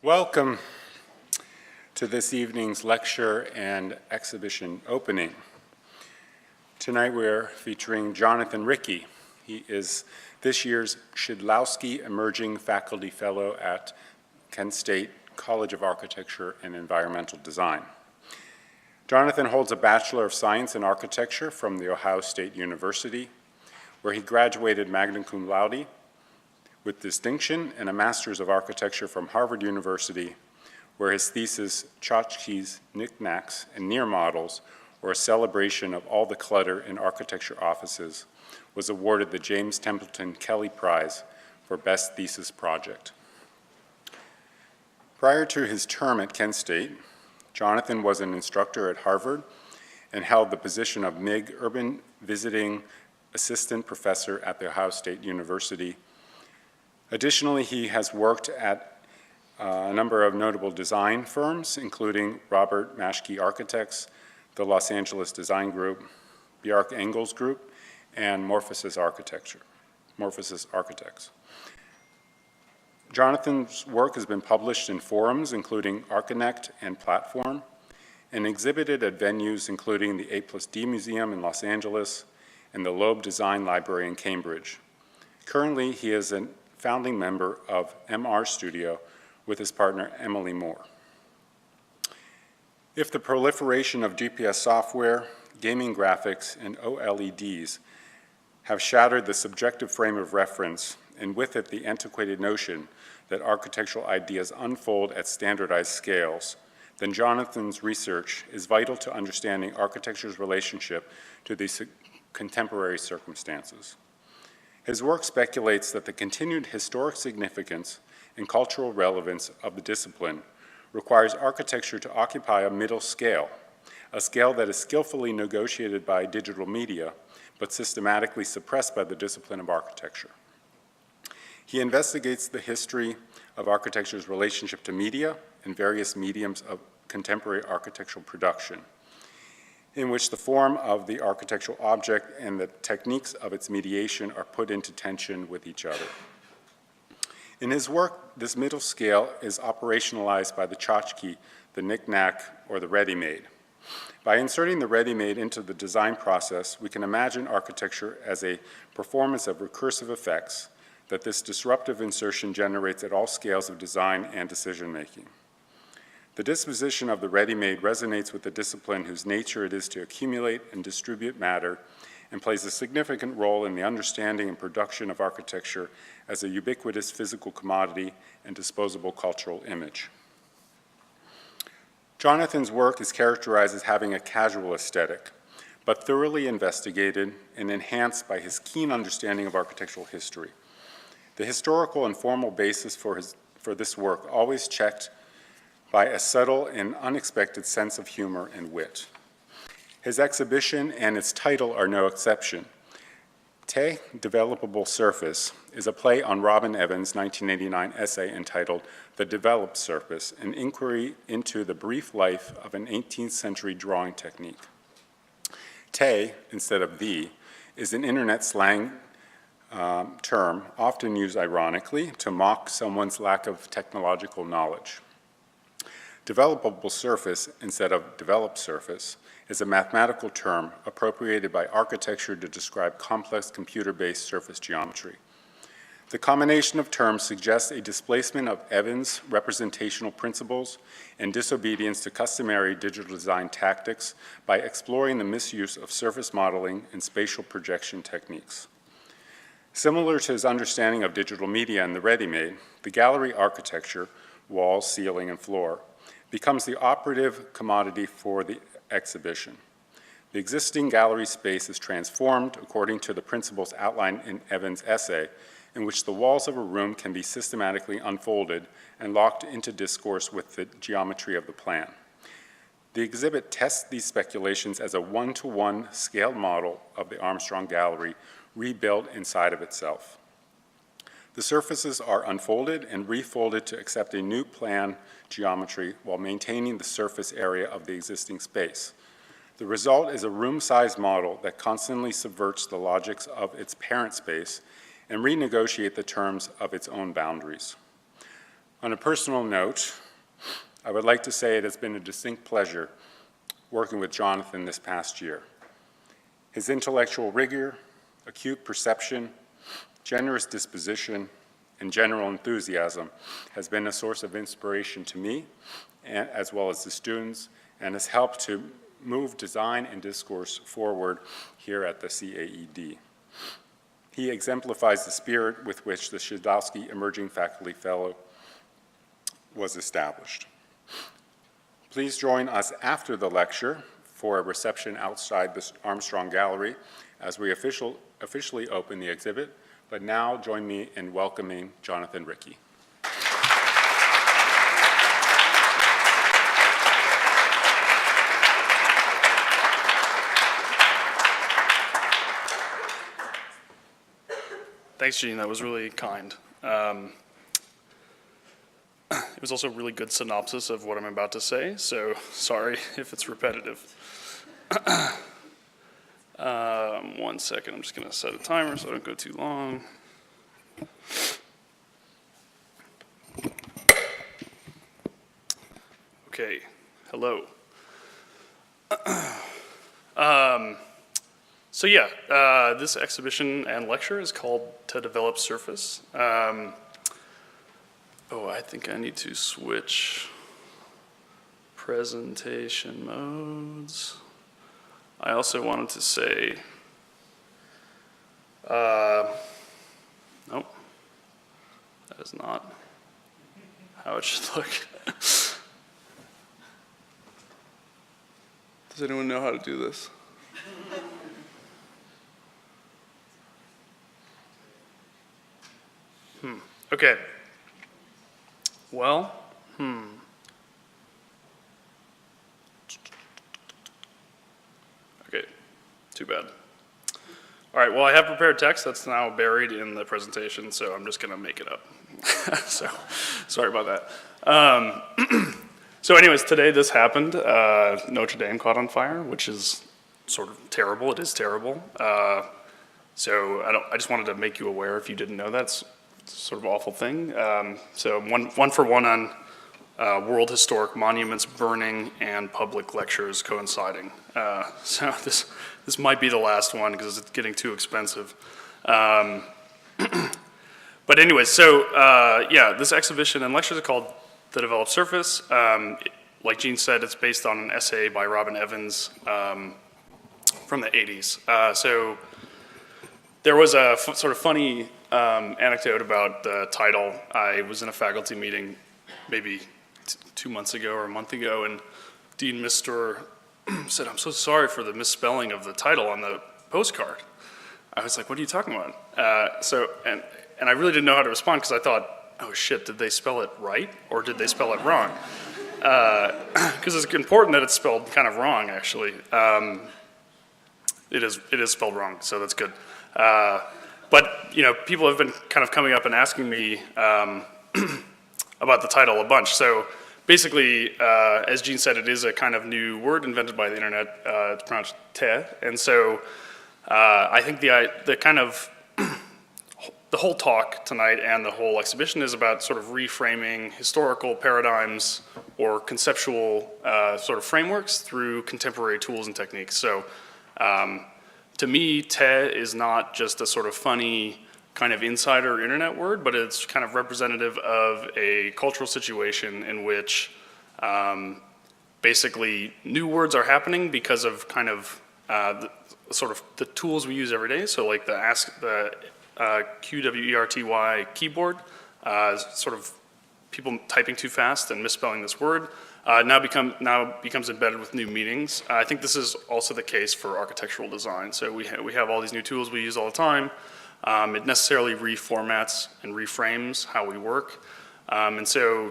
Welcome to this evening's lecture and exhibition opening. Tonight we're featuring Jonathan Rieke. He is this year's Szydlowski Emerging Faculty Fellow at Kent State College of Architecture and Environmental Design. Jonathan holds a Bachelor of Science in Architecture from The Ohio State University, where he graduated magna cum laude with distinction, and a Master's of Architecture from Harvard University, where his thesis, Tchotchkes, Knickknacks, and Near Models, or a celebration of all the clutter in architecture offices, was awarded the James Templeton Kelly Prize for Best Thesis Project. Prior to his term at Kent State, Jonathan was an instructor at Harvard and held the position of MIG Urban Visiting Assistant Professor at The Ohio State University. Additionally, he has worked at a number of notable design firms, including Robert Maschke Architects, the Los Angeles Design Group, Bjarke Ingels Group, and Morphosis Architects. Jonathan's work has been published in forums including Archinect and Platform, and exhibited at venues including the A+D Museum in Los Angeles and the Loeb Design Library in Cambridge. Currently, he is a founding member of MR Studio with his partner Emily Moore. If the proliferation of GPS software, gaming graphics, and OLEDs have shattered the subjective frame of reference, and with it the antiquated notion that architectural ideas unfold at standardized scales, then Jonathan's research is vital to understanding architecture's relationship to these contemporary circumstances. His work speculates that the continued historic significance and cultural relevance of the discipline requires architecture to occupy a middle scale, a scale that is skillfully negotiated by digital media, but systematically suppressed by the discipline of architecture. He investigates the history of architecture's relationship to media and various mediums of contemporary architectural production, in which the form of the architectural object and the techniques of its mediation are put into tension with each other. In his work, this middle scale is operationalized by the tchotchke, the knick-knack, or the ready-made. By inserting the ready-made into the design process, we can imagine architecture as a performance of recursive effects that this disruptive insertion generates at all scales of design and decision-making. The disposition of the ready-made resonates with the discipline whose nature it is to accumulate and distribute matter, and plays a significant role in the understanding and production of architecture as a ubiquitous physical commodity and disposable cultural image. Jonathan's work is characterized as having a casual aesthetic, but thoroughly investigated and enhanced by his keen understanding of architectural history. The historical and formal basis for this work always checked by a subtle and unexpected sense of humor and wit. His exhibition and its title are no exception. Teh Developed Surface is a play on Robin Evans' 1989 essay entitled The Developed Surface, an inquiry into the brief life of an 18th century drawing technique. Teh, instead of the, is an internet slang term often used ironically to mock someone's lack of technological knowledge. Developable surface, instead of developed surface, is a mathematical term appropriated by architecture to describe complex computer-based surface geometry. The combination of terms suggests a displacement of Evans' representational principles and disobedience to customary digital design tactics by exploring the misuse of surface modeling and spatial projection techniques. Similar to his understanding of digital media and the ready-made, the gallery architecture, walls, ceiling, and floor, becomes the operative commodity for the exhibition. The existing gallery space is transformed according to the principles outlined in Evans' essay, in which the walls of a room can be systematically unfolded and locked into discourse with the geometry of the plan. The exhibit tests these speculations as a one-to-one scaled model of the Armstrong Gallery rebuilt inside of itself. The surfaces are unfolded and refolded to accept a new plan geometry while maintaining the surface area of the existing space. The result is a room-sized model that constantly subverts the logics of its parent space and renegotiate the terms of its own boundaries. On a personal note, I would like to say it has been a distinct pleasure working with Jonathan this past year. His intellectual rigor, acute perception, generous disposition, and general enthusiasm has been a source of inspiration to me, as well as the students, and has helped to move design and discourse forward here at the CAED. He exemplifies the spirit with which the Shidowski Emerging Faculty Fellow was established. Please join us after the lecture for a reception outside the Armstrong Gallery as we officially open the exhibit, but now join me in welcoming Jonathan Rieke. Thanks, Gene. That was really kind. It was also a really good synopsis of what I'm about to say, so sorry if it's repetitive. 1 second, I'm just going to set a timer so I don't go too long. Okay, hello. So yeah, this exhibition and lecture is called Teh Developed Surface. I think I need to switch presentation modes. I also wanted to say, nope, that is not how it should look. Does anyone know how to do this? Okay. Well, Okay, too bad. All right, well, I have prepared text that's now buried in the presentation, so I'm just gonna make it up. So, sorry about that. So anyways, today this happened. Notre Dame caught on fire, which is sort of terrible. It is terrible. So I just wanted to make you aware if you didn't know that. It's sort of awful thing. So one for one on world historic monuments burning and public lectures coinciding. So this might be the last one because it's getting too expensive. But anyways, so yeah, this exhibition and lectures are called Teh Developed Surface. Like Gene said, it's based on an essay by Robin Evans from the 80s. So there was a sort of funny anecdote about the title. I was in a faculty meeting maybe 2 months ago or a month ago, and Dean Mistor said, "I'm so sorry for the misspelling of the title on the postcard." I was like, "What are you talking about?" And I really didn't know how to respond because I thought, "Oh shit, did they spell it right or did they spell it wrong?" Because it's important that it's spelled kind of wrong, actually. It is spelled wrong, so that's good. But people have been kind of coming up and asking me about the title a bunch. So basically, as Gene said, it is a kind of new word invented by the internet. It's pronounced Teh, and so I think the kind of the whole talk tonight and the whole exhibition is about sort of reframing historical paradigms or conceptual sort of frameworks through contemporary tools and techniques. So to me, Teh is not just a sort of funny kind of insider internet word, but it's kind of representative of a cultural situation in which basically new words are happening because of kind of the tools we use every day. So like the QWERTY keyboard, sort of people typing too fast and misspelling this word, now becomes embedded with new meanings. I think this is also the case for architectural design. So we have all these new tools we use all the time. It necessarily reformats and reframes how we work. And so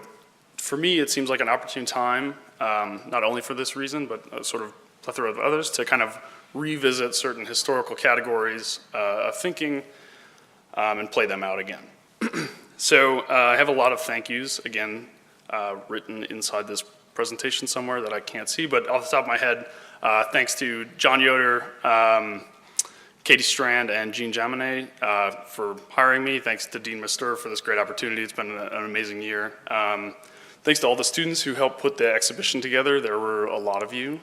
for me, it seems like an opportune time, not only for this reason, but a sort of plethora of others, to kind of revisit certain historical categories of thinking and play them out again. So I have a lot of thank yous, again, written inside this presentation somewhere that I can't see, but off the top of my head, thanks to John Yoder, Katie Strand and Jean Jaminet for hiring me. Thanks to Dean Mister for this great opportunity. It's been an amazing year. Thanks to all the students who helped put the exhibition together. There were a lot of you,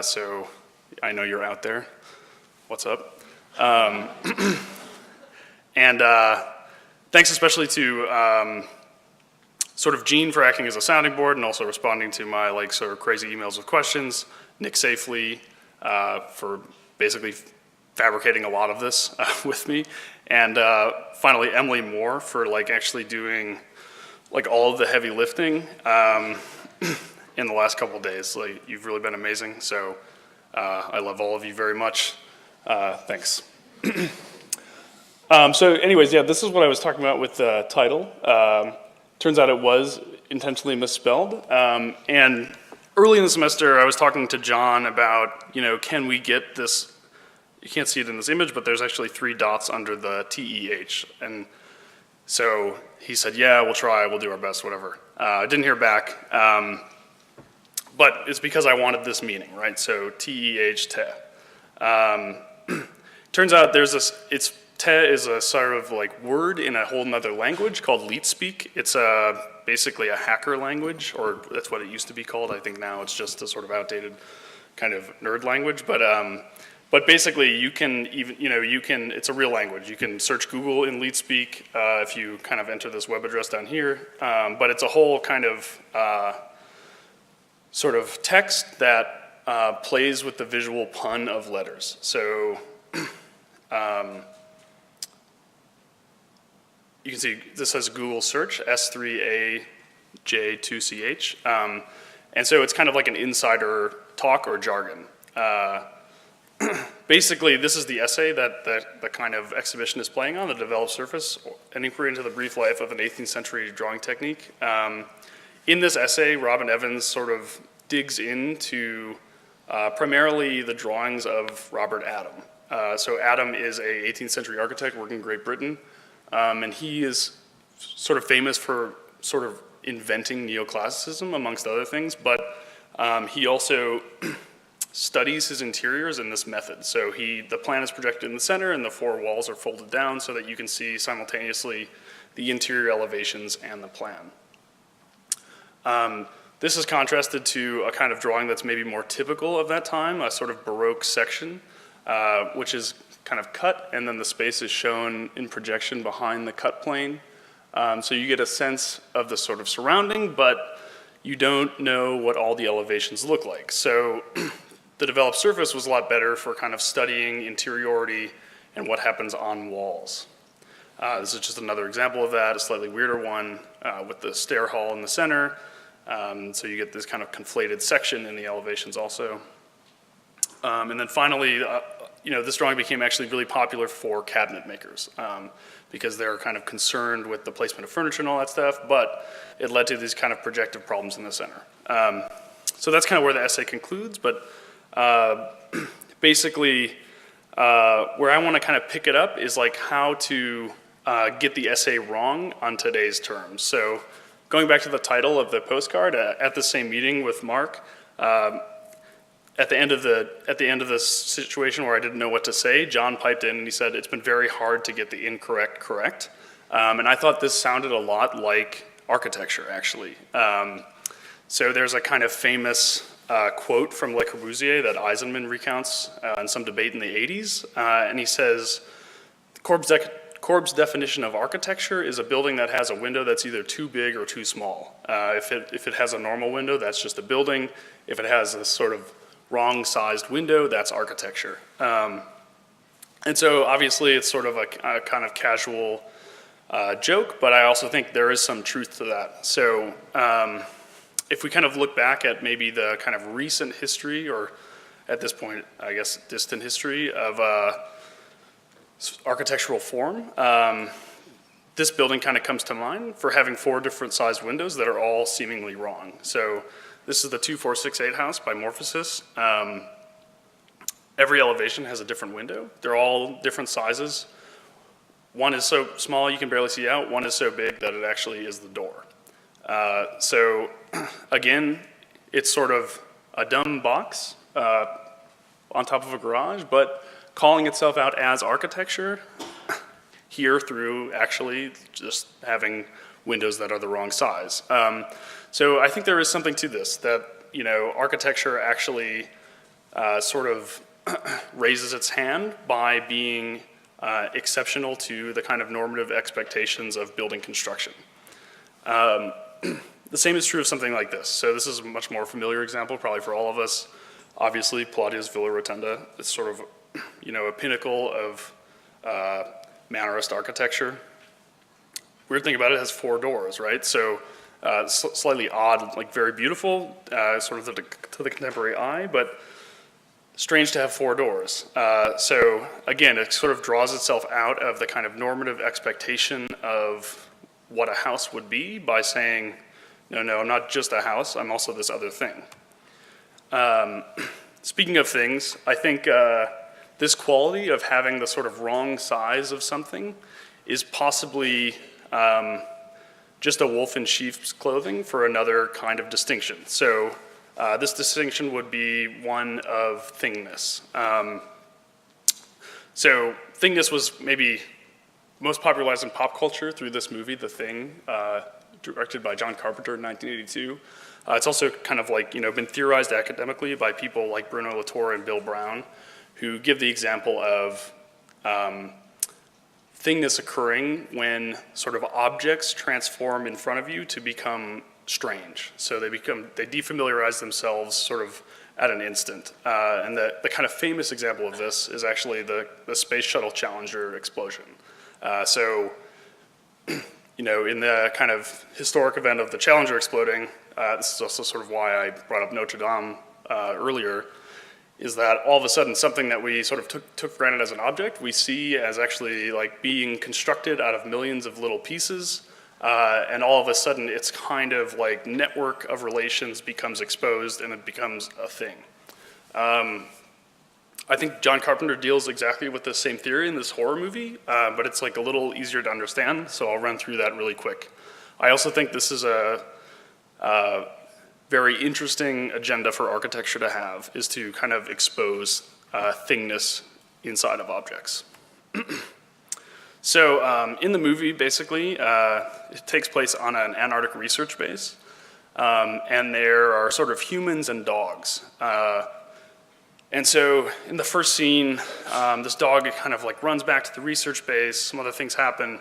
so I know you're out there. What's up? And thanks especially to sort of Jean for acting as a sounding board and also responding to my like sort of crazy emails with questions. Nick Safely for basically fabricating a lot of this with me. And finally, Emily Moore for like actually doing like all of the heavy lifting in the last couple of days. Like you've really been amazing. So I love all of you very much. Thanks. So anyways, yeah, this is what I was talking about with the title. Turns out it was intentionally misspelled. And early in the semester, I was talking to John about, you know, can we get this, you can't see it in this image, but there's actually 3 dots under the TEH. And so he said, yeah, we'll try, we'll do our best, whatever. I didn't hear back, but it's because I wanted this meaning, right? So TEH, Teh. Turns out there's this, Teh is a sort of like word in a whole nother language called Leet Speak. It's basically a hacker language, or that's what it used to be called. I think now it's just a sort of outdated kind of nerd language. But basically you can even, you know, you can, it's a real language. You can search Google in Leet Speak if you kind of enter this web address down here. But it's a whole kind of sort of text that plays with the visual pun of letters. So you can see this says Google search, S3AJ2CH. And so it's kind of like an insider talk or jargon. Basically, this is the essay that the kind of exhibition is playing on, the developed surface, an inquiry into the brief life of an 18th century drawing technique. In this essay, Robin Evans sort of digs into primarily the drawings of Robert Adam. So Adam is a 18th century architect working in Great Britain. And he is sort of famous for sort of inventing neoclassicism, amongst other things, but he also studies his interiors in this method. So the plan is projected in the center and the 4 walls are folded down so that you can see simultaneously the interior elevations and the plan. This is contrasted to a kind of drawing that's maybe more typical of that time, a sort of Baroque section, which is kind of cut, and then the space is shown in projection behind the cut plane. So you get a sense of the sort of surrounding, but you don't know what all the elevations look like. So the developed surface was a lot better for kind of studying interiority and what happens on walls. This is just another example of that, a slightly weirder one with the stair hall in the center. So you get this kind of conflated section in the elevations also. And then finally, you know, this drawing became actually really popular for cabinet makers because they're kind of concerned with the placement of furniture and all that stuff, but it led to these kind of projective problems in the center. So that's kind of where the essay concludes, but basically where I want to kind of pick it up is like how to get the essay wrong on today's terms. So going back to the title of the postcard, at the same meeting with Mark, at the end of this situation where I didn't know what to say, John piped in and he said, it's been very hard to get the incorrect correct. And I thought this sounded a lot like architecture, actually. So there's a kind of famous quote from Le Corbusier that Eisenman recounts in some debate in the 80s. And he says, Corb's definition of architecture is a building that has a window that's either too big or too small. If it has a normal window, that's just a building. If it has a sort of wrong-sized window, that's architecture. And so obviously it's sort of a kind of casual joke, but I also think there is some truth to that. So if we kind of look back at maybe the kind of recent history, or at this point, I guess, distant history of architectural form, this building kind of comes to mind for having 4 different sized windows that are all seemingly wrong. So this is the 2468 house by Morphosis. Every elevation has a different window. They're all different sizes. One is so small you can barely see out. One is so big that it actually is the door. So again, it's sort of a dumb box on top of a garage, but calling itself out as architecture here through actually just having windows that are the wrong size. So I think there is something to this, that architecture actually sort of raises its hand by being exceptional to the kind of normative expectations of building construction. The same is true of something like this. So this is a much more familiar example, probably for all of us. Obviously, Plaudia's Villa Rotunda is sort of, a pinnacle of Mannerist architecture. Weird thing about it, it has 4 doors, right? So slightly odd, like very beautiful, sort of to the contemporary eye, but strange to have 4 doors. So again, it sort of draws itself out of the kind of normative expectation of what a house would be by saying, no, I'm not just a house, I'm also this other thing. Speaking of things, I think this quality of having the sort of wrong size of something is possibly just a wolf in sheep's clothing for another kind of distinction. So this distinction would be one of thingness. So thingness was maybe most popularized in pop culture through this movie, The Thing, directed by John Carpenter in 1982. It's also kind of like, been theorized academically by people like Bruno Latour and Bill Brown, who give the example of thingness occurring when sort of objects transform in front of you to become strange. So they defamiliarize themselves sort of at an instant. And the kind of famous example of this is actually the Space Shuttle Challenger explosion. In the kind of historic event of the Challenger exploding, this is also sort of why I brought up Notre Dame earlier, is that all of a sudden something that we sort of took for granted as an object, we see as actually like being constructed out of millions of little pieces, and all of a sudden its kind of like network of relations becomes exposed and it becomes a thing. I think John Carpenter deals exactly with the same theory in this horror movie, but it's like a little easier to understand, so I'll run through that really quick. I also think this is a very interesting agenda for architecture to have, is to kind of expose thingness inside of objects. So in the movie, basically, it takes place on an Antarctic research base, and there are sort of humans and dogs. And so in the first scene, this dog kind of like runs back to the research base, some other things happen,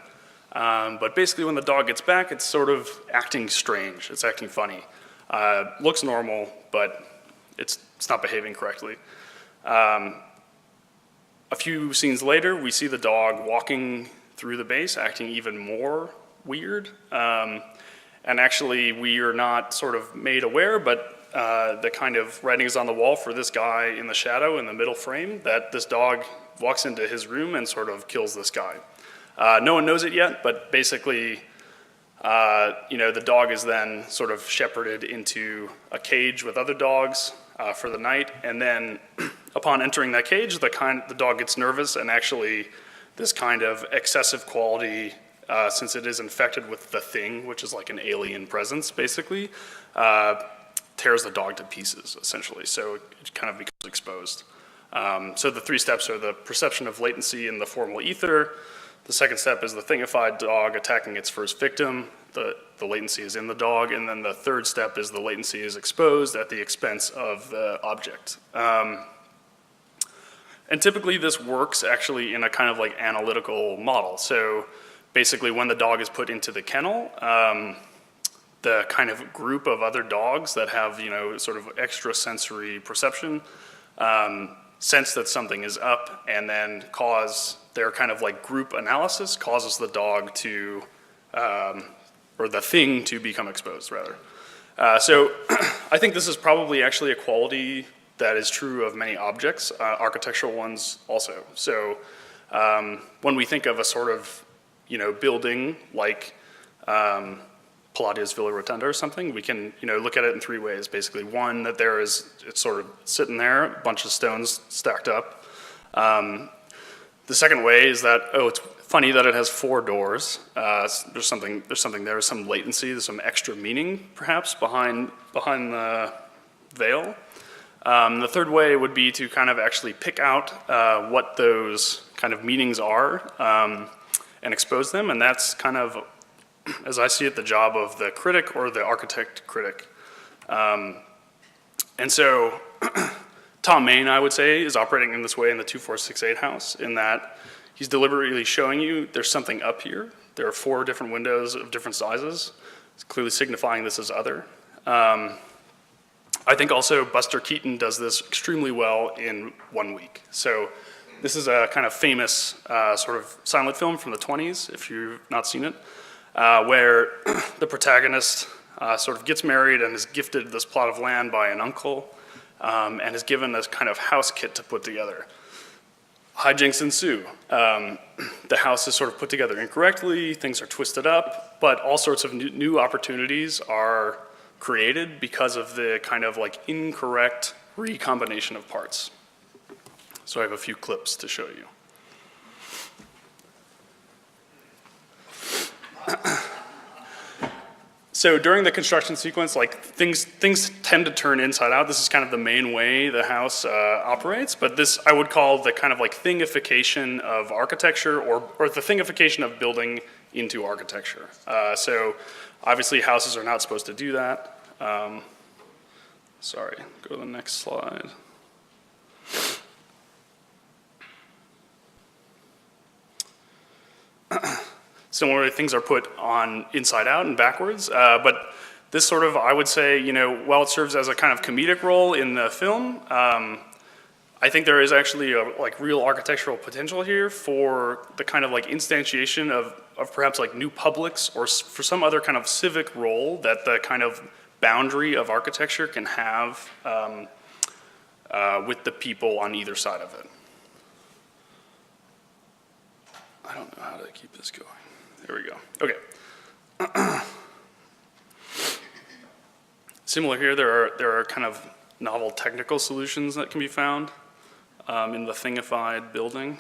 but basically when the dog gets back, it's sort of acting strange, it's acting funny. Looks normal, but it's not behaving correctly. A few scenes later, we see the dog walking through the base, acting even more weird. And actually, we are not sort of made aware, but the kind of writing is on the wall for this guy in the shadow in the middle frame, that this dog walks into his room and sort of kills this guy. No one knows it yet, but basically, the dog is then sort of shepherded into a cage with other dogs for the night, and then upon entering that cage, the dog gets nervous, and actually this kind of excessive quality, since it is infected with the thing, which is like an alien presence, basically, tears the dog to pieces, essentially, so it kind of becomes exposed. So the 3 steps are the perception of latency in the formal ether. The second step is the thingified dog attacking its first victim. The latency is in the dog. And then the third step is the latency is exposed at the expense of the object. And typically this works actually in a kind of like analytical model. So basically when the dog is put into the kennel, the kind of group of other dogs that have, sort of extrasensory perception, sense that something is up, and then cause their kind of like group analysis causes the dog to, or the thing to become exposed, rather. So I think this is probably actually a quality that is true of many objects, architectural ones also. So when we think of a sort of, building like Plaudia's Villa Rotunda or something, we can, look at it in 3 ways, basically. One, that it's sort of sitting there, a bunch of stones stacked up. The second way is that, it's funny that it has 4 doors. There's something there, some latency, there's some extra meaning, perhaps, behind the veil. The third way would be to kind of actually pick out what those kind of meanings are and expose them, and that's kind of, as I see it, the job of the critic or the architect critic. And so Tom Main, I would say, is operating in this way in the 2468 house, in that he's deliberately showing you there's something up here. There are 4 different windows of different sizes. It's clearly signifying this as other. I think also Buster Keaton does this extremely well in 1 Week. So this is a kind of famous sort of silent film from the 20s, if you've not seen it, where the protagonist sort of gets married and is gifted this plot of land by an uncle and is given this kind of house kit to put together. Hijinks ensue. The house is sort of put together incorrectly, things are twisted up, but all sorts of new opportunities are created because of the kind of like incorrect recombination of parts. So I have a few clips to show you. So during the construction sequence, like things tend to turn inside out. This is kind of the main way the house operates, but this I would call the kind of like thingification of architecture or the thingification of building into architecture. So obviously houses are not supposed to do that. Sorry, go to the next slide. Similarly, things are put on inside out and backwards, but this sort of, I would say, you know, while it serves as a kind of comedic role in the film, I think there is actually a like real architectural potential here for the kind of like instantiation of perhaps like new publics or for some other kind of civic role that the kind of boundary of architecture can have with the people on either side of it. I don't know how to keep this going. There we go. Okay. Similar here, there are kind of novel technical solutions that can be found in the thingified building.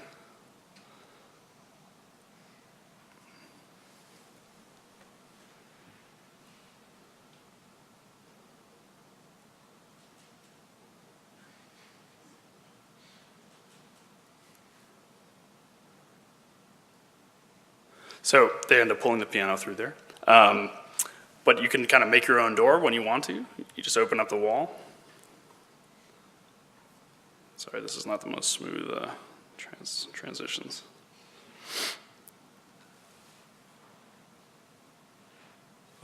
So they end up pulling the piano through there. But you can kind of make your own door when you want to. You just open up the wall. Sorry, this is not the most smooth transitions.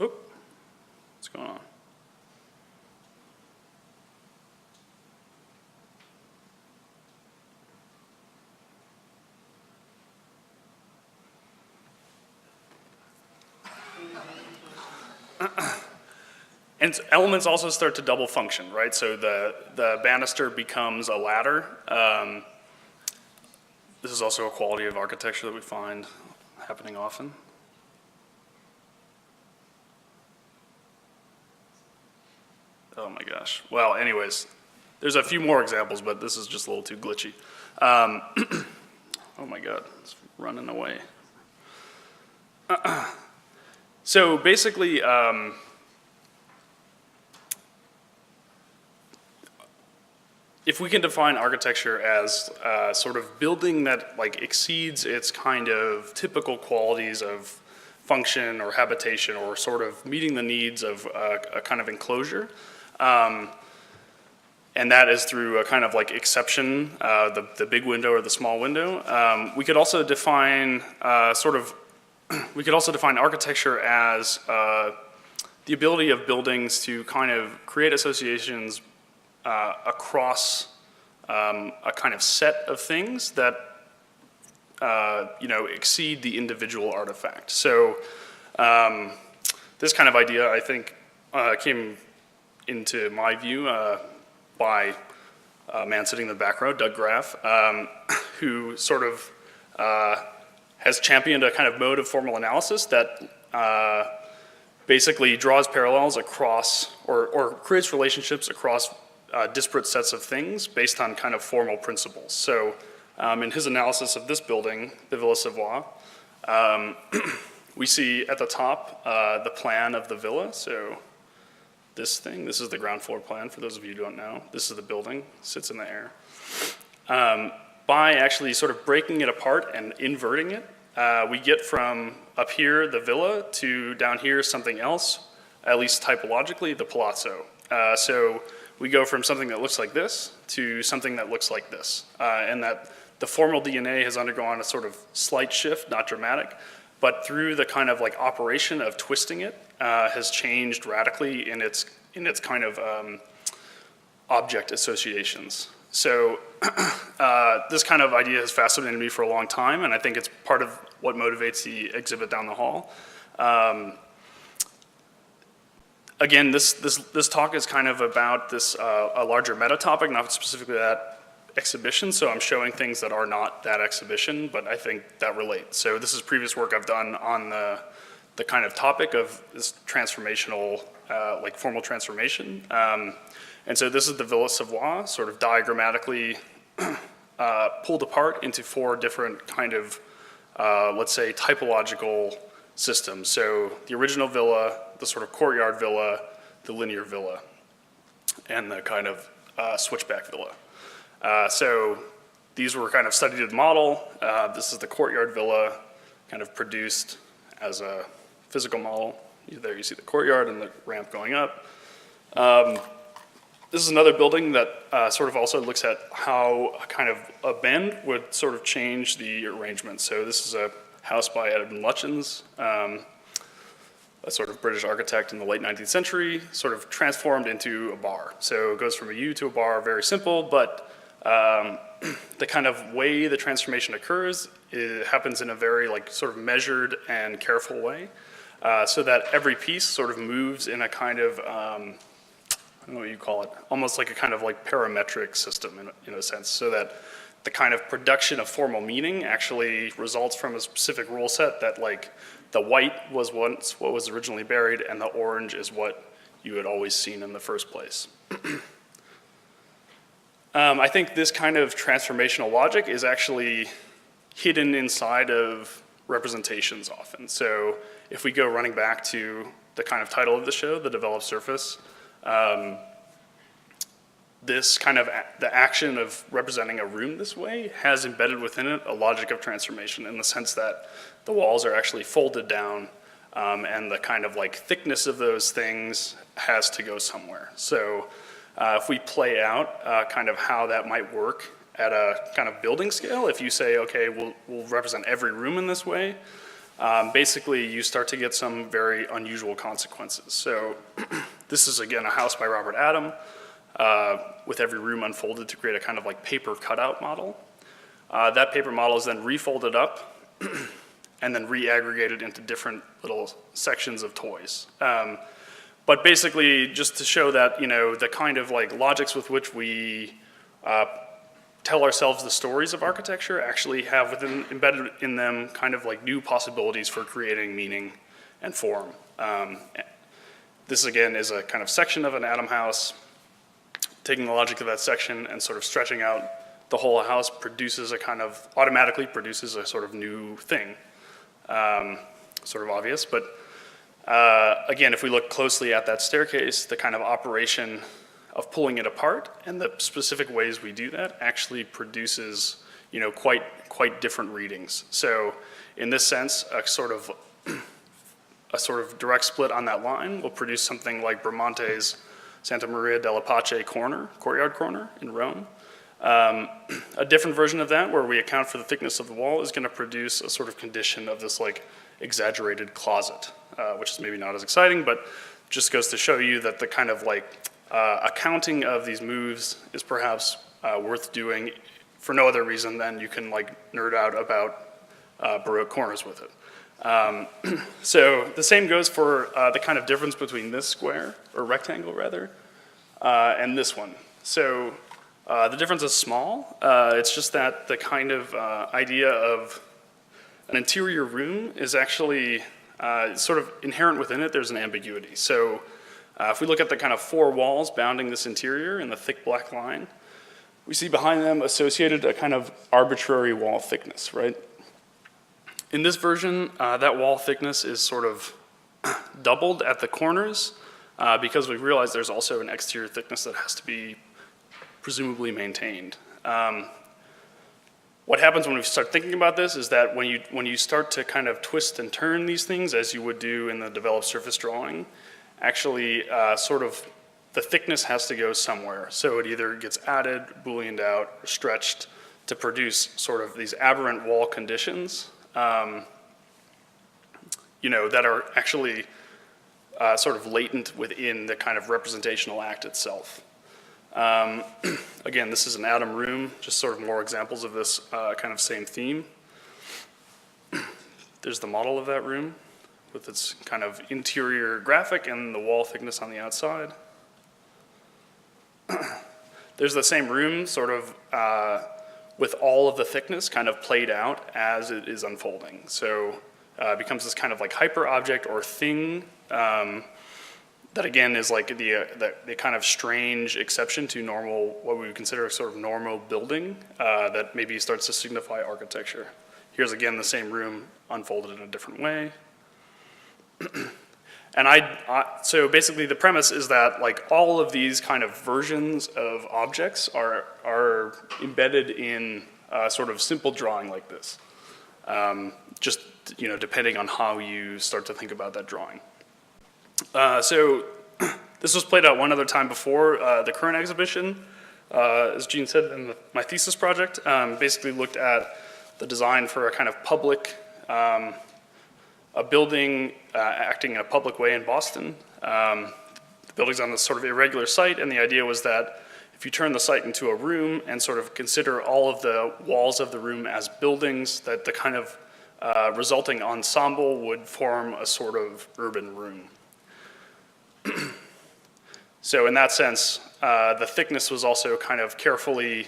Oop, what's going on? And elements also start to double function, right? So the banister becomes a ladder. This is also a quality of architecture that we find happening often. Oh my gosh. Well, anyways, there's a few more examples, but this is just a little too glitchy. Oh my God, it's running away. So basically, if we can define architecture as sort of building that like exceeds its kind of typical qualities of function or habitation or sort of meeting the needs of a kind of enclosure, and that is through a kind of like exception, the big window or the small window. We could also define architecture as the ability of buildings to kind of create associations across a kind of set of things that exceed the individual artifact. So this kind of idea, I think, came into my view by a man sitting in the back row, Doug Graff, who sort of has championed a kind of mode of formal analysis that basically draws parallels across or creates relationships across disparate sets of things based on kind of formal principles. So in his analysis of this building, the Villa Savoie, we see at the top the plan of the villa. So this thing. This is the ground floor plan, for those of you who don't know. This is the building, sits in the air. By actually sort of breaking it apart and inverting it, we get from up here, the villa, to down here, something else, at least typologically, the palazzo. So we go from something that looks like this to something that looks like this. And that the formal DNA has undergone a sort of slight shift, not dramatic, but through the kind of like operation of twisting it, has changed radically in its kind of object associations. So this kind of idea has fascinated me for a long time, and I think it's part of what motivates the exhibit down the hall. Again, this talk is kind of about this a larger meta topic, not specifically that exhibition. So I'm showing things that are not that exhibition, but I think that relate. So this is previous work I've done on the kind of topic of this transformational, like formal transformation. And so this is the Villa Savoie, sort of diagrammatically pulled apart into 4 different kind of, let's say, typological systems. So the original villa, the sort of courtyard villa, the linear villa, and the kind of switchback villa. So these were kind of studied in the model. This is the courtyard villa, kind of produced as a physical model. There you see the courtyard and the ramp going up. This is another building that sort of also looks at how kind of a bend would sort of change the arrangement. So this is a house by Edmund Lutyens, a sort of British architect in the late 19th century, sort of transformed into a bar. So it goes from a U to a bar, very simple, but the kind of way the transformation occurs, it happens in a very like sort of measured and careful way, so that every piece sort of moves in a kind of, I don't know what you call it, almost like a kind of like parametric system in a sense, so that the kind of production of formal meaning actually results from a specific rule set that like the white was once what was originally buried and the orange is what you had always seen in the first place. I think this kind of transformational logic is actually hidden inside of representations often. So if we go running back to the kind of title of the show, The Developed Surface, this kind of the action of representing a room this way has embedded within it a logic of transformation in the sense that the walls are actually folded down, and the kind of like thickness of those things has to go somewhere. So if we play out kind of how that might work at a kind of building scale, if you say, okay, we'll represent every room in this way, basically you start to get some very unusual consequences. So this is again a house by Robert Adam, with every room unfolded to create a kind of like paper cutout model. That paper model is then refolded up and then re-aggregated into different little sections of toys. But basically, just to show that, you know, the kind of like logics with which we tell ourselves the stories of architecture actually have embedded in them kind of like new possibilities for creating meaning and form. This again is a kind of section of an Adam house. Taking the logic of that section and sort of stretching out the whole house produces a kind of, automatically produces a sort of new thing. Sort of obvious, but again, if we look closely at that staircase, the kind of operation of pulling it apart and the specific ways we do that actually produces, you know, quite different readings. So in this sense, a sort of direct split on that line will produce something like Bramante's Santa Maria della Pace courtyard corner in Rome. A different version of that, where we account for the thickness of the wall, is going to produce a sort of condition of this like exaggerated closet, which is maybe not as exciting, but just goes to show you that the kind of like accounting of these moves is perhaps worth doing for no other reason than you can like nerd out about Baroque corners with it. So the same goes for the kind of difference between this square, or rectangle rather, and this one. So the difference is small. It's just that the kind of idea of an interior room is actually sort of inherent within it. There's an ambiguity. So if we look at the kind of 4 walls bounding this interior in the thick black line, we see behind them associated a kind of arbitrary wall thickness, right? In this version, that wall thickness is sort of doubled at the corners because we realized there's also an exterior thickness that has to be presumably maintained. What happens when we start thinking about this is that when you start to kind of twist and turn these things, as you would do in the developed surface drawing, actually sort of the thickness has to go somewhere. So it either gets added, booleaned out, or stretched to produce sort of these aberrant wall conditions, you know, that are actually sort of latent within the kind of representational act itself. Again, this is an atom room, just sort of more examples of this kind of same theme. There's the model of that room with its kind of interior graphic and the wall thickness on the outside. There's the same room sort of with all of the thickness kind of played out as it is unfolding. So it becomes this kind of like hyper object or thing that again is like the kind of strange exception to normal, what we would consider sort of normal building that maybe starts to signify architecture. Here's again the same room unfolded in a different way. And so basically the premise is that like all of these kind of versions of objects are embedded in sort of simple drawing like this. Just, you know, depending on how you start to think about that drawing. So this was played out one other time before the current exhibition. As Gene said in my thesis project, basically looked at the design for a kind of public, a building acting in a public way in Boston. The building's on this sort of irregular site, and the idea was that if you turn the site into a room and sort of consider all of the walls of the room as buildings, that the kind of resulting ensemble would form a sort of urban room. So in that sense, the thickness was also kind of carefully,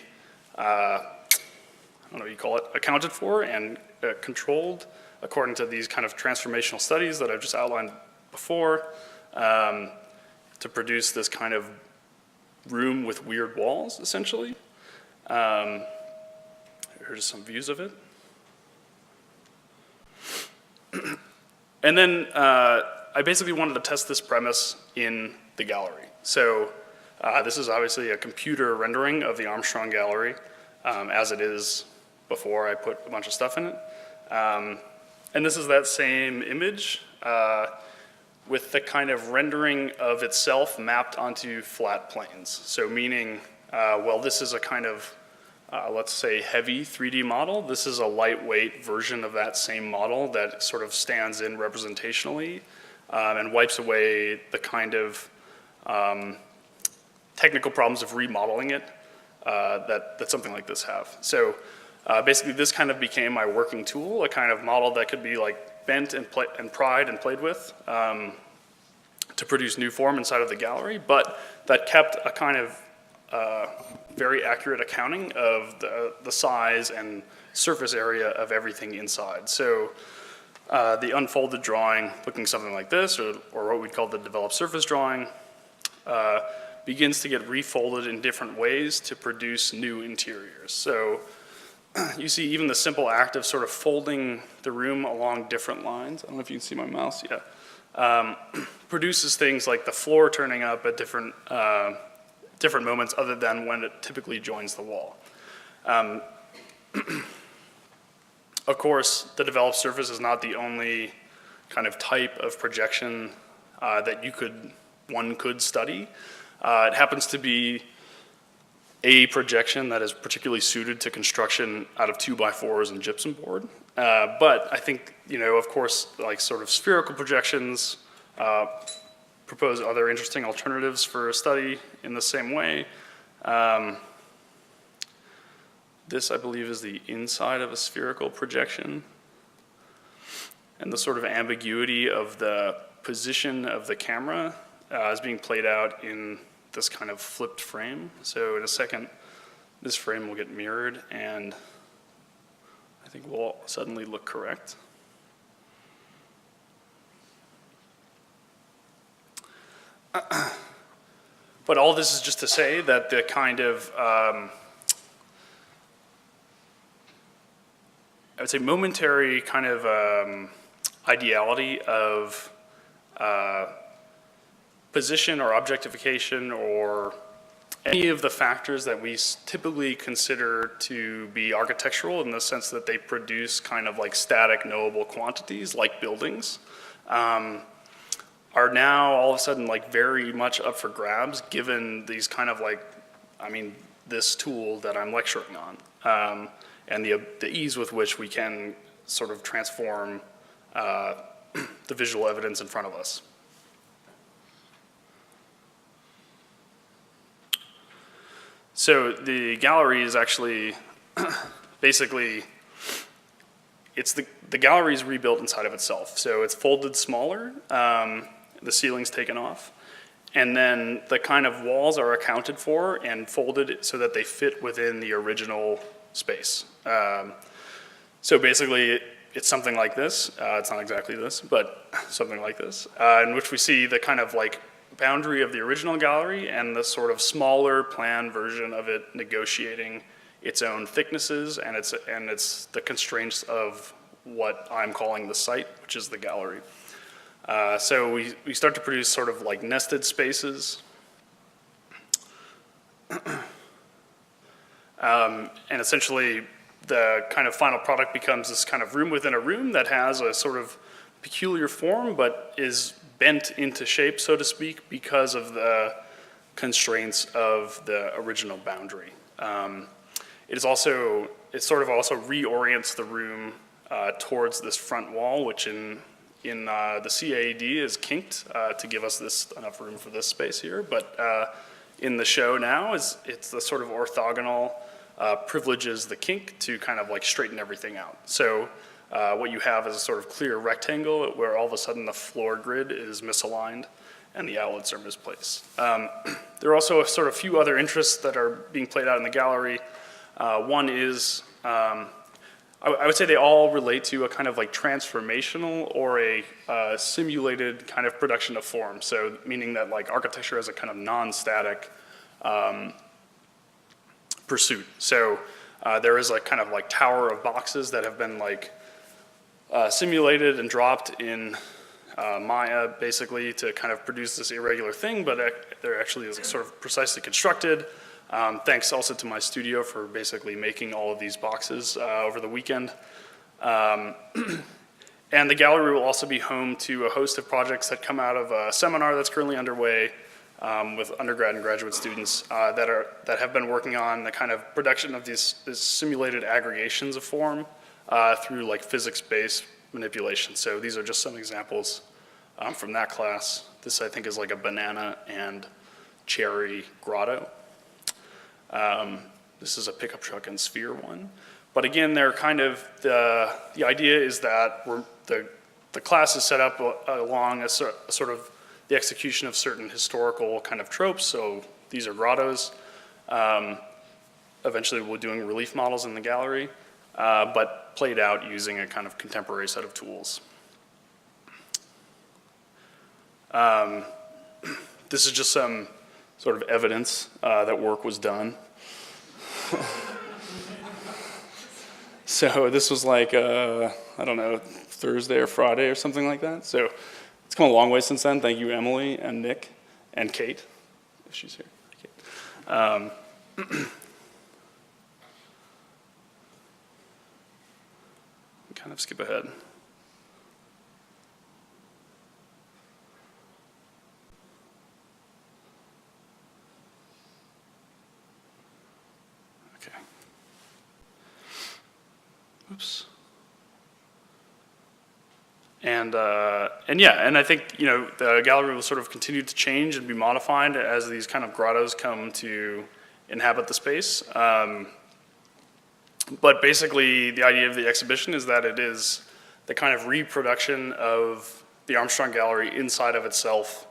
I don't know what you call it, accounted for and controlled according to these kind of transformational studies that I've just outlined before, to produce this kind of room with weird walls, essentially. Here's some views of it. And then I basically wanted to test this premise in the gallery. So this is obviously a computer rendering of the Armstrong Gallery, as it is before I put a bunch of stuff in it. And this is that same image with the kind of rendering of itself mapped onto flat planes. So meaning, well, this is a kind of, let's say, heavy 3D model. This is a lightweight version of that same model that sort of stands in representationally and wipes away the kind of technical problems of remodeling it that something like this have. So basically this kind of became my working tool, a kind of model that could be like bent and pried and played with to produce new form inside of the gallery, but that kept a kind of very accurate accounting of the size and surface area of everything inside. So the unfolded drawing, looking something like this, or what we'd call the developed surface drawing, begins to get refolded in different ways to produce new interiors. So you see even the simple act of sort of folding the room along different lines, I don't know if you can see my mouse, yeah, produces things like the floor turning up at different moments other than when it typically joins the wall. Of course, the developed surface is not the only kind of type of projection that one could study. It happens to be a projection that is particularly suited to construction out of 2x4s and gypsum board. But I think, you know, of course, like sort of spherical projections propose other interesting alternatives for a study in the same way. This, I believe, is the inside of a spherical projection. And the sort of ambiguity of the position of the camera is being played out in this kind of flipped frame. So in a second, this frame will get mirrored and I think will suddenly look correct. But all this is just to say that the kind of, I would say momentary kind of ideality of position or objectification or any of the factors that we typically consider to be architectural in the sense that they produce kind of like static knowable quantities like buildings, are now all of a sudden like very much up for grabs given these kind of like, I mean, this tool that I'm lecturing on, and the ease with which we can sort of transform the visual evidence in front of us. So the gallery is actually basically, it's the gallery is rebuilt inside of itself. So it's folded smaller, the ceiling's taken off, and then the kind of walls are accounted for and folded so that they fit within the original space. So basically, it's something like this. It's not exactly this, but something like this, in which we see the kind of like boundary of the original gallery and the sort of smaller plan version of it negotiating its own thicknesses and it's the constraints of what I'm calling the site, which is the gallery. So we start to produce sort of like nested spaces. And essentially the kind of final product becomes this kind of room within a room that has a sort of peculiar form but is bent into shape, so to speak, because of the constraints of the original boundary. It sort of also reorients the room towards this front wall, which in the CAD is kinked to give us enough room for this space here. But in the show now, it's the sort of orthogonal privileges the kink to kind of like straighten everything out. So what you have is a sort of clear rectangle where all of a sudden the floor grid is misaligned and the outlets are misplaced. There are also a sort of few other interests that are being played out in the gallery. One is, I would say they all relate to a kind of like transformational or a simulated kind of production of form. So meaning that like architecture is a kind of non-static pursuit. So there is a kind of like tower of boxes that have been like simulated and dropped in Maya basically to kind of produce this irregular thing, but there actually is sort of precisely constructed. Thanks also to my studio for basically making all of these boxes over the weekend. And the gallery will also be home to a host of projects that come out of a seminar that's currently underway with undergrad and graduate students that have been working on the kind of production of these simulated aggregations of form through like physics-based manipulation. So these are just some examples from that class. This I think is like a banana and cherry grotto. This is a pickup truck and sphere one. But again, they're kind of, the idea is that the class is set up along a sort of the execution of certain historical kind of tropes. So these are grottos. Eventually we're doing relief models in the gallery, but played out using a kind of contemporary set of tools. This is just some sort of evidence that work was done. So this was like, I don't know, Thursday or Friday or something like that. So it's come a long way since then. Thank you, Emily and Nick and Kate, if she's here. Kate. Kind of skip ahead. Okay. Oops. And yeah, and I think, you know, the gallery will sort of continue to change and be modified as these kind of grottos come to inhabit the space. But basically, the idea of the exhibition is that it is the kind of reproduction of the Armstrong Gallery inside of itself,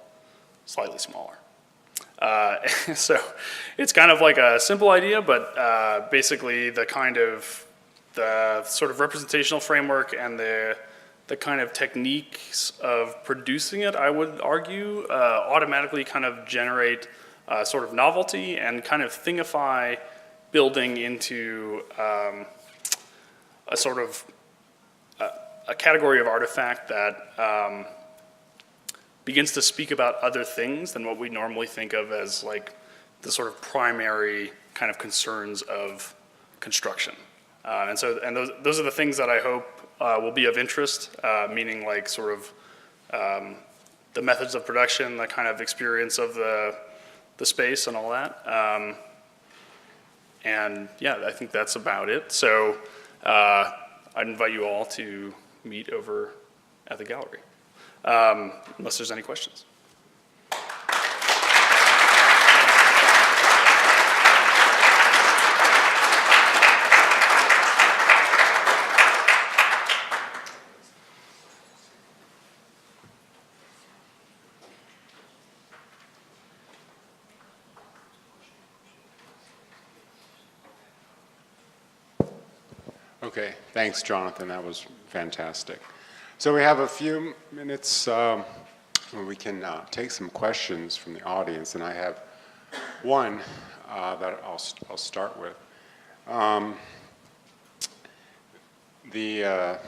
slightly smaller. So it's kind of like a simple idea, but basically the sort of representational framework and the kind of techniques of producing it, I would argue, automatically kind of generate sort of novelty and kind of thingify building into a sort of a category of artifact that begins to speak about other things than what we normally think of as like the sort of primary kind of concerns of construction. And those are the things that I hope will be of interest, meaning like sort of the methods of production, the kind of experience of the space and all that. And yeah, I think that's about it. So I'd invite you all to meet over at the gallery, unless there's any questions. Okay, thanks, Jonathan. That was fantastic. So we have a few minutes where we can take some questions from the audience, and I have one that I'll start with. The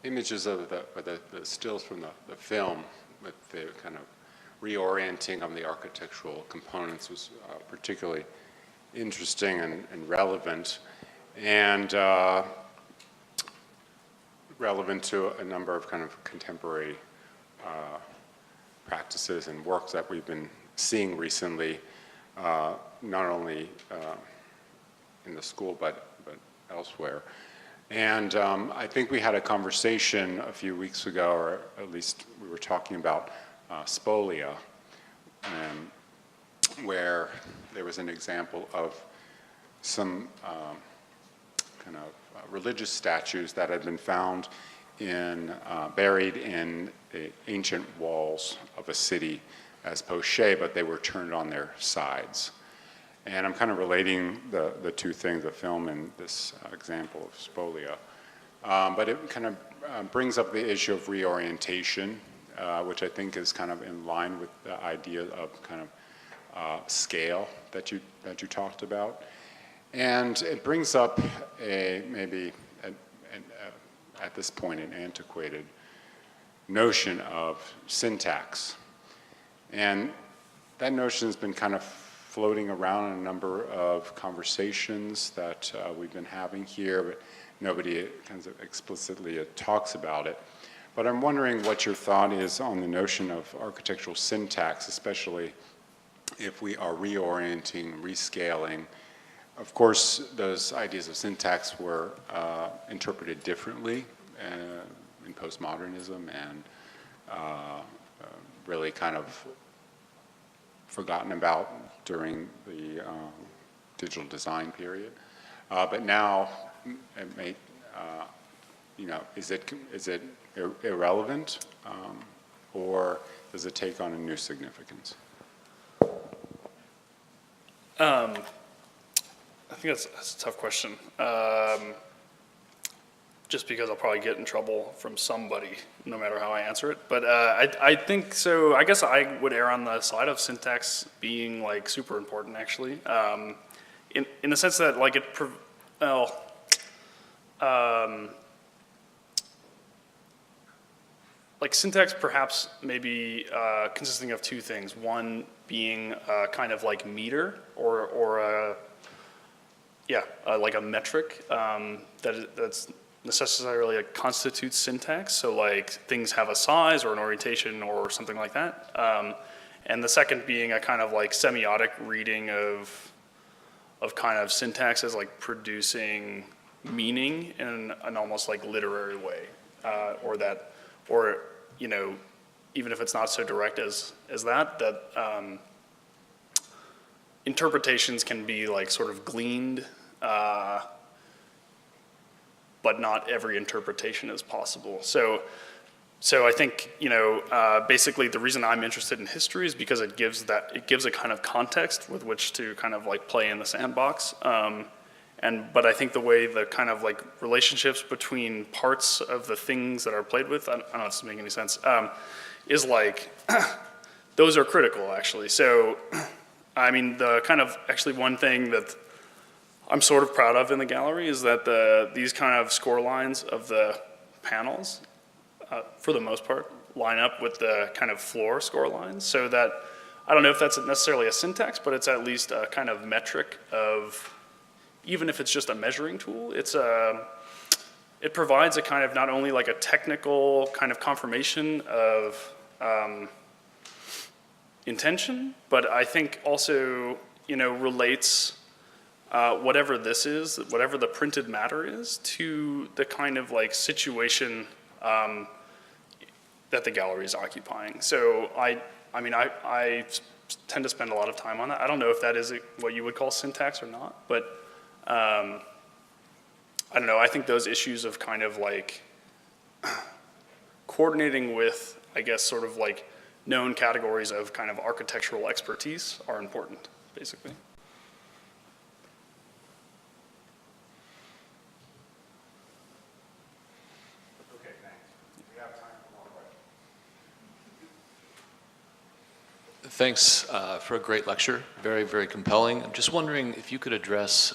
images of the stills from the film with the kind of reorienting of the architectural components was particularly interesting and relevant, and relevant to a number of kind of contemporary practices and works that we've been seeing recently, not only in the school but elsewhere. And I think we had a conversation a few weeks ago, or at least we were talking about spolia, where there was an example of some kind of religious statues that had been found buried in the ancient walls of a city as pochés, but they were turned on their sides. And I'm kind of relating the two things, the film and this example of spolia. But it kind of brings up the issue of reorientation, which I think is kind of in line with the idea of kind of scale that you talked about, and it brings up maybe at this point an antiquated notion of syntax, and that notion has been kind of floating around in a number of conversations that we've been having here, but nobody kind of explicitly talks about it. But I'm wondering what your thought is on the notion of architectural syntax, especially if we are reorienting, rescaling. Of course, those ideas of syntax were interpreted differently in postmodernism and really kind of forgotten about during the digital design period. But now, it may, is it irrelevant, or does it take on a new significance? I think that's a tough question. Just because I'll probably get in trouble from somebody, no matter how I answer it. But I think so. I guess I would err on the side of syntax being like super important, actually, in the sense that like like syntax perhaps maybe consisting of two things. One being kind of like meter or like a metric that's necessarily constitutes syntax. So like things have a size or an orientation or something like that. And the second being a kind of like semiotic reading of kind of syntax as like producing meaning in an almost like literary way, or even if it's not so direct as that interpretations can be like sort of gleaned, but not every interpretation is possible. So I think basically the reason I'm interested in history is because it gives a kind of context with which to kind of like play in the sandbox. But I think the way the kind of like relationships between parts of the things that are played with, I don't know if this is making any sense, is like, those are critical actually. So, I mean, the kind of actually one thing that I'm sort of proud of in the gallery is that these kind of score lines of the panels for the most part, line up with the kind of floor score lines, so that, I don't know if that's necessarily a syntax, but it's at least a kind of metric of, even if it's just a measuring tool, it provides a kind of not only like a technical kind of confirmation of intention, but I think also, relates whatever this is, whatever the printed matter is, to the kind of like situation that the gallery is occupying. So I tend to spend a lot of time on that. I don't know if that is what you would call syntax or not, but I don't know. I think those issues of kind of like coordinating with, I guess, sort of like known categories of kind of architectural expertise are important, basically. Okay, thanks. We have time for more questions. Thanks for a great lecture. Very, very compelling. I'm just wondering if you could address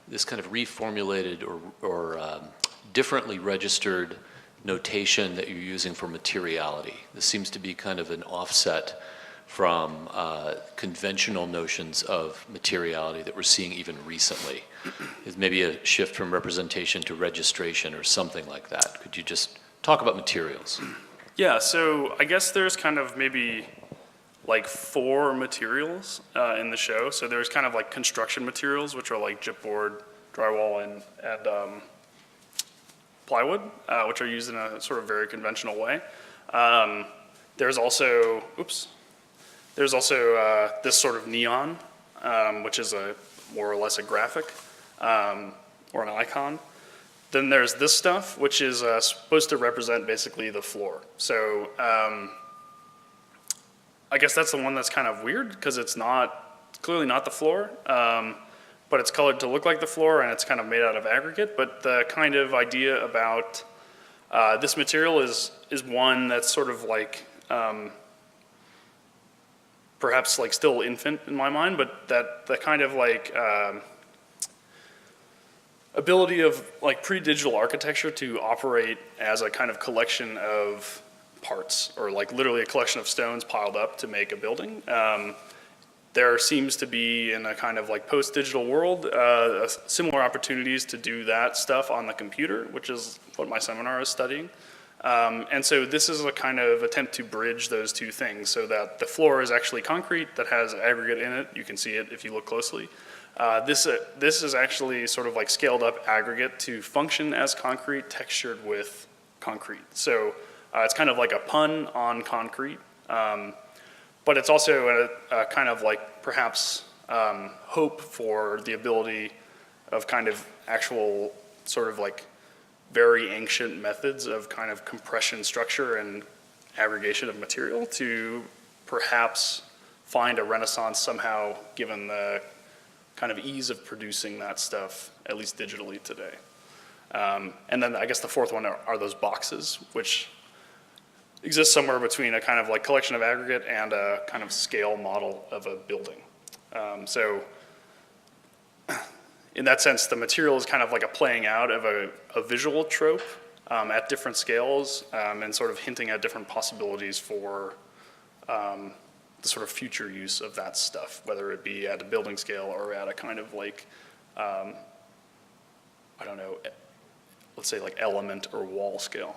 this kind of reformulated or differently registered notation that you're using for materiality. This seems to be kind of an offset from conventional notions of materiality that we're seeing even recently. Is maybe a shift from representation to registration or something like that. Could you just talk about materials? Yeah, so I guess there's kind of maybe like 4 materials in the show. So there's kind of like construction materials, which are like chipboard, drywall, and plywood, which are used in a sort of very conventional way. There's also this sort of neon, which is more or less a graphic or an icon. Then there's this stuff, which is supposed to represent basically the floor. So I guess that's the one that's kind of weird, because it's clearly not the floor, but it's colored to look like the floor, and it's kind of made out of aggregate. But the kind of idea about this material is one that's sort of like perhaps like still infant in my mind, but that the kind of like ability of like pre-digital architecture to operate as a kind of collection of parts, or like literally a collection of stones piled up to make a building. There seems to be, in a kind of like post-digital world, similar opportunities to do that stuff on the computer, which is what my seminar is studying. And so this is a kind of attempt to bridge those two things, so that the floor is actually concrete that has aggregate in it. You can see it if you look closely. This is actually sort of like scaled up aggregate to function as concrete textured with concrete. So it's kind of like a pun on concrete. But it's also a kind of like perhaps hope for the ability of kind of actual sort of like very ancient methods of kind of compression structure and aggregation of material to perhaps find a renaissance somehow, given the kind of ease of producing that stuff, at least digitally today. And then I guess the fourth one are those boxes, which exists somewhere between a kind of like collection of aggregate and a kind of scale model of a building. So in that sense, the material is kind of like a playing out of a visual trope at different scales, and sort of hinting at different possibilities for the sort of future use of that stuff, whether it be at a building scale or at a kind of like, I don't know, let's say like element or wall scale.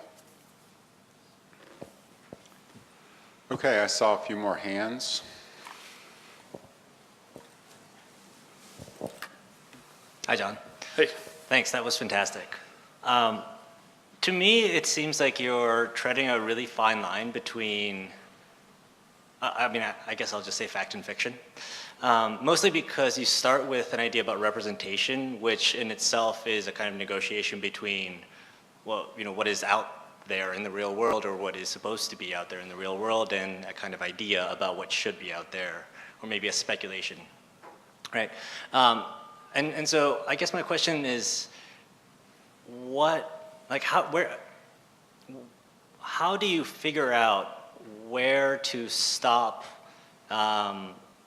Okay, I saw a few more hands. Hi, John. Hey. Thanks, that was fantastic. To me, it seems like you're treading a really fine line between, I guess I'll just say fact and fiction. Mostly because you start with an idea about representation, which in itself is a kind of negotiation between, well, what is out there in the real world, or what is supposed to be out there in the real world, and a kind of idea about what should be out there, or maybe a speculation, right? And so I guess my question is, how do you figure out where to stop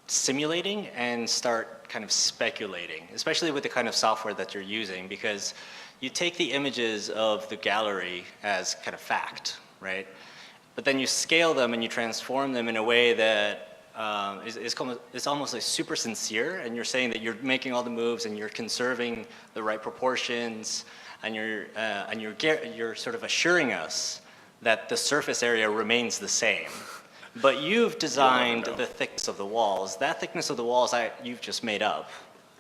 simulating and start kind of speculating, especially with the kind of software that you're using? Because you take the images of the gallery as kind of fact, right? But then you scale them and you transform them in a way that is almost like super sincere, and you're saying that you're making all the moves and you're conserving the right proportions, and you're sort of assuring us that the surface area remains the same. But you've designed the thickness of the walls. That thickness of the walls you've just made up,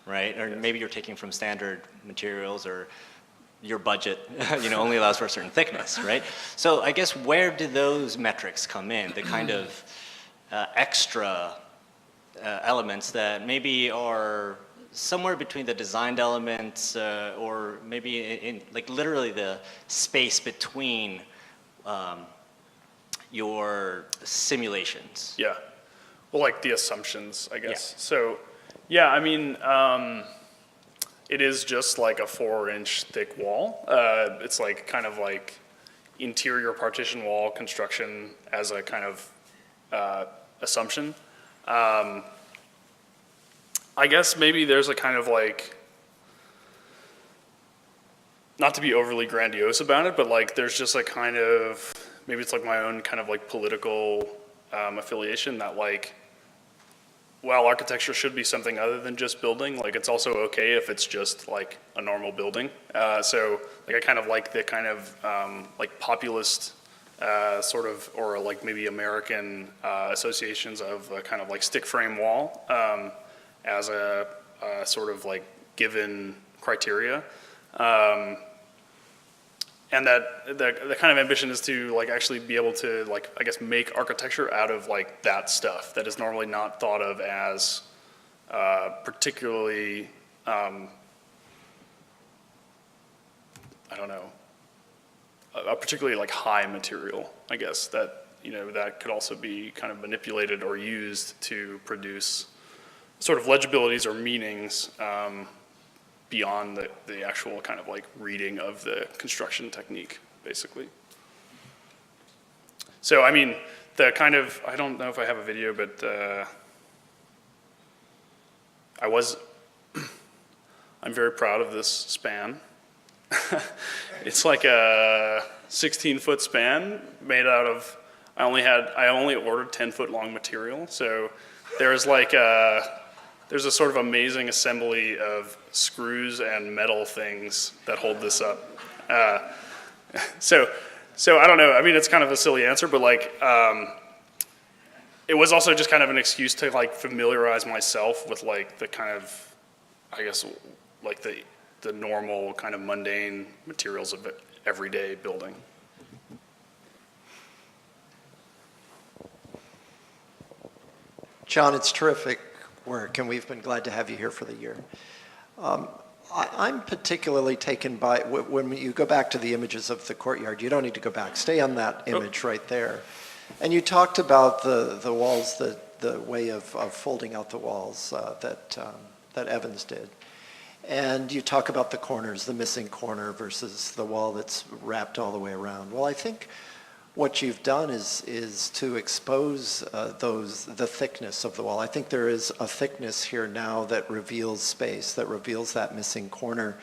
right? Or maybe you're taking from standard materials, or your budget only allows for a certain thickness, right? So I guess where do those metrics come in, the kind of extra elements that maybe are somewhere between the designed elements or maybe in like literally the space between your simulations? Yeah. Well, like the assumptions, I guess. Yeah. So, yeah, I mean, it is just like a 4-inch thick wall. It's like kind of like interior partition wall construction as a kind of assumption. I guess maybe there's a kind of like, not to be overly grandiose about it, but like there's just a kind of, maybe it's like my own kind of like political affiliation that like, while architecture should be something other than just building, like it's also okay if it's just like a normal building. So like I kind of like the kind of like populist sort of, or like maybe American associations of a kind of like stick frame wall as a sort of like given criteria. And that the kind of ambition is to like actually be able to like, I guess, make architecture out of like that stuff that is normally not thought of as particularly, I don't know, a particularly like high material, I guess, that, that could also be kind of manipulated or used to produce sort of legibilities or meanings beyond the actual kind of like reading of the construction technique, basically. So, I mean, the kind of, I don't know if I have a video, but I'm very proud of this span. It's like a 16-foot span made out of, I only ordered 10-foot long material. So there's like there's a sort of amazing assembly of screws and metal things that hold this up. So I don't know, I mean, it's kind of a silly answer, but like, it was also just kind of an excuse to like familiarize myself with like the kind of, I guess, like the normal kind of mundane materials of everyday building. John, it's terrific work, and we've been glad to have you here for the year. I'm particularly taken by, when you go back to the images of the courtyard, you don't need to go back, stay on that image right there. And you talked about the walls, the way of folding out the walls that Evans did. And you talk about the corners, the missing corner versus the wall that's wrapped all the way around. Well, I think what you've done is to expose the thickness of the wall. I think there is a thickness here now that reveals space, that reveals that missing corner.